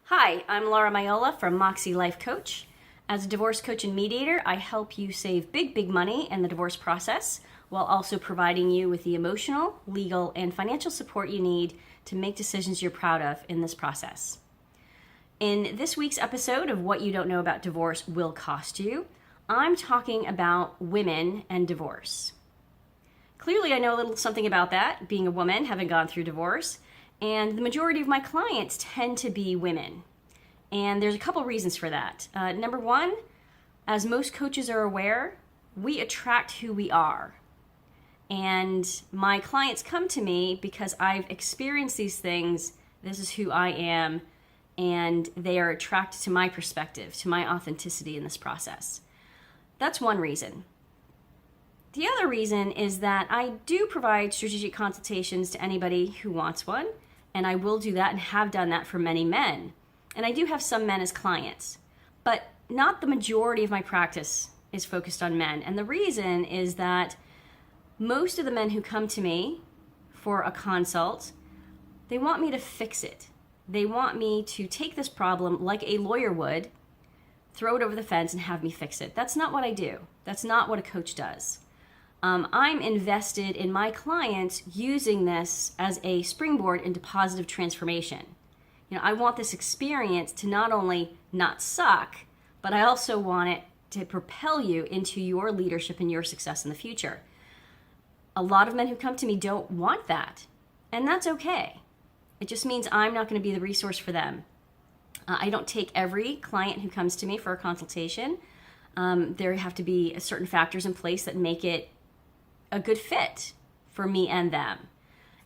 Hi, I'm Laura Miolla from Moxie Life Coach. As a divorce coach and mediator, I help you save big money in the divorce process while also providing you with the emotional, legal, and financial support you need to make decisions you're proud of in this process. In this week's episode of What You Don't Know About Divorce Will Cost You, I'm talking about women and divorce. Clearly, I know a little something about that, being a woman, having gone through divorce. And the majority of my clients tend to be women. And there's a couple reasons for that. Number one, as most coaches are aware, we attract who we are. And my clients come to me because I've experienced these things. This is who I am. And they are attracted to my perspective, to my authenticity in this process. That's one reason. The other reason is that I do provide strategic consultations to anybody who wants one. And I will do that and have done that for many men. And I do have some men as clients, but not the majority of my practice is focused on men. And the reason is that most of the men who come to me for a consult, they want me to fix it. They want me to take this problem like a lawyer would, throw it over the fence and have me fix it. That's not what I do. That's not what a coach does. I'm invested in my clients using this as a springboard into positive transformation. I want this experience to not only not suck, but I also want it to propel you into your leadership and your success in the future. A lot of men who come to me don't want that, and that's okay. It just means I'm not going to be the resource for them. I don't take every client who comes to me for a consultation. There have to be certain factors in place that make it a good fit for me and them.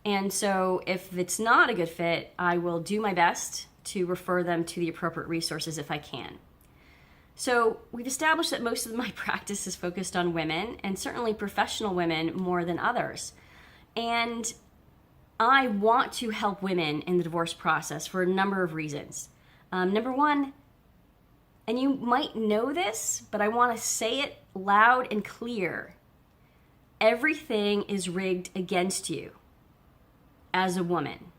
And so if it's not a good fit, I will do my best to refer them to the appropriate resources if I can. So we've established that most of my practice is focused on women, and certainly professional women more than others. And I want to help women in the divorce process for a number of reasons. Number one, and you might know this, but I want to say it loud and clear. Everything is rigged against you as a woman.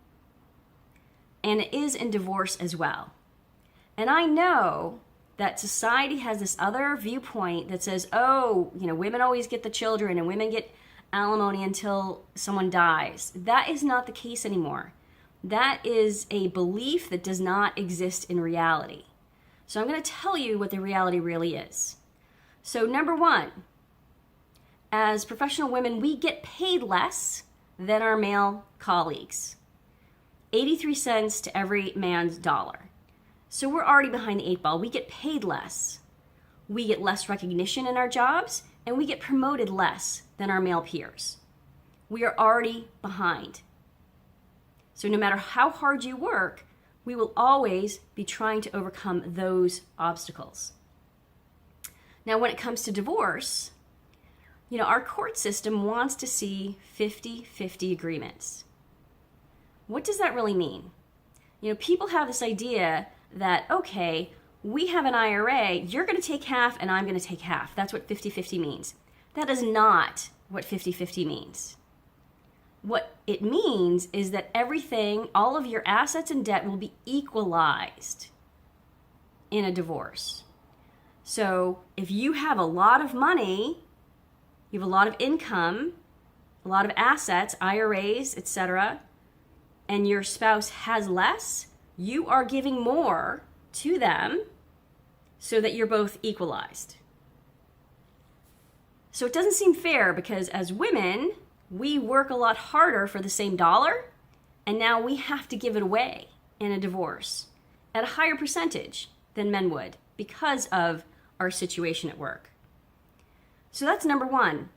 And it is in divorce as well. And I know that society has this other viewpoint that says, women always get the children and women get alimony until someone dies. That is not the case anymore. That is a belief that does not exist in reality. So I'm going to tell you what the reality really is. So number one, as professional women, we get paid less than our male colleagues. 83 cents to every man's dollar. So we're already behind the eight ball. We get paid less. We get less recognition in our jobs, and we get promoted less than our male peers. We are already behind. So no matter how hard you work, we will always be trying to overcome those obstacles. Now, when it comes to divorce, our court system wants to see 50-50 agreements. What does that really mean? People have this idea that, okay, we have an IRA, you're going to take half and I'm going to take half. That's what 50-50 means. That is not what 50-50 means. What it means is that everything, all of your assets and debt will be equalized in a divorce. So if you have a lot of money, you have a lot of income, a lot of assets, IRAs, etc., and your spouse has less, you are giving more to them so that you're both equalized. So it doesn't seem fair because as women, we work a lot harder for the same dollar, and now we have to give it away in a divorce at a higher percentage than men would because of our situation at work. So that's number one.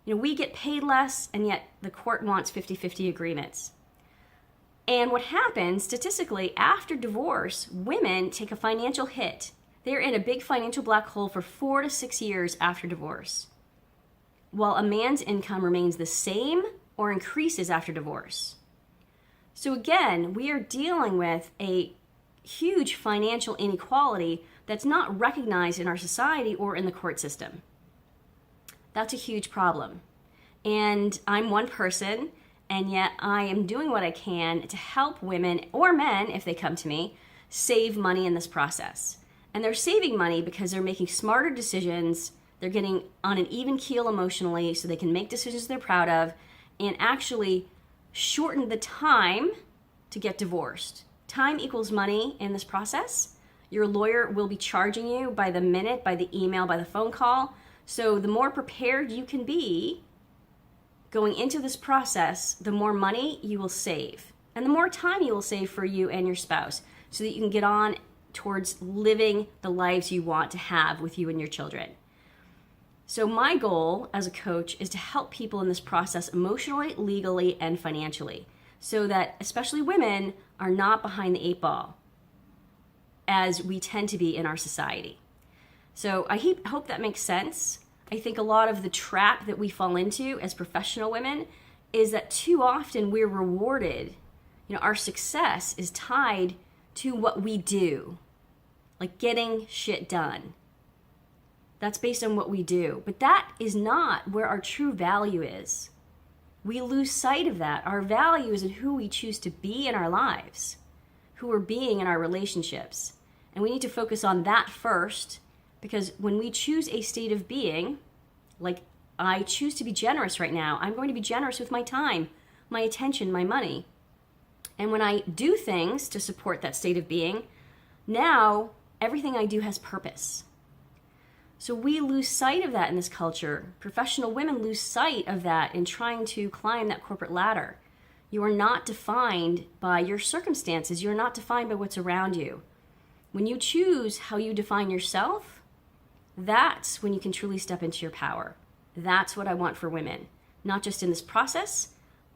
We get paid less, and yet the court wants 50-50 agreements. And what happens statistically after divorce, women take a financial hit. They're in a big financial black hole for 4 to 6 years after divorce, while a man's income remains the same or increases after divorce. So again, we are dealing with a huge financial inequality that's not recognized in our society or in the court system. That's a huge problem. And I'm one person, and yet I am doing what I can to help women or men, if they come to me, save money in this process. And they're saving money because they're making smarter decisions. They're getting on an even keel emotionally so they can make decisions they're proud of and actually shorten the time to get divorced. Time equals money in this process. Your lawyer will be charging you by the minute, by the email, by the phone call. So the more prepared you can be going into this process, the more money you will save and the more time you will save for you and your spouse so that you can get on towards living the lives you want to have with you and your children. So my goal as a coach is to help people in this process emotionally, legally, and financially so that especially women are not behind the 8 ball as we tend to be in our society. So I hope that makes sense. I think a lot of the trap that we fall into as professional women is that too often we're rewarded. Our success is tied to what we do, like getting shit done. That's based on what we do. But that is not where our true value is. We lose sight of that. Our value is in who we choose to be in our lives, who we're being in our relationships. And we need to focus on that first, because when we choose a state of being, like I choose to be generous right now, I'm going to be generous with my time, my attention, my money. And when I do things to support that state of being, now everything I do has purpose. So we lose sight of that in this culture. Professional women lose sight of that in trying to climb that corporate ladder. You are not defined by your circumstances. You're not defined by what's around you. When you choose how you define yourself, that's when you can truly step into your power. That's what I want for women, not just in this process,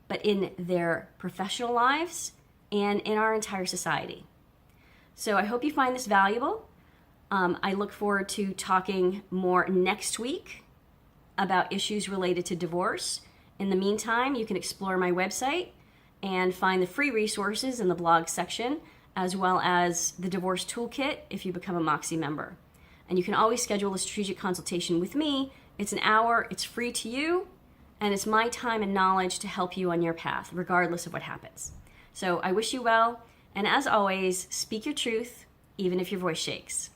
but in their professional lives and in our entire society. So I hope you find this valuable. I look forward to talking more next week about issues related to divorce. In the meantime, you can explore my website and find the free resources in the blog section, as well as the divorce toolkit if you become a Moxie member. And you can always schedule a strategic consultation with me. It's an hour, it's free to you, and it's my time and knowledge to help you on your path, regardless of what happens. So I wish you well, and as always, speak your truth, even if your voice shakes.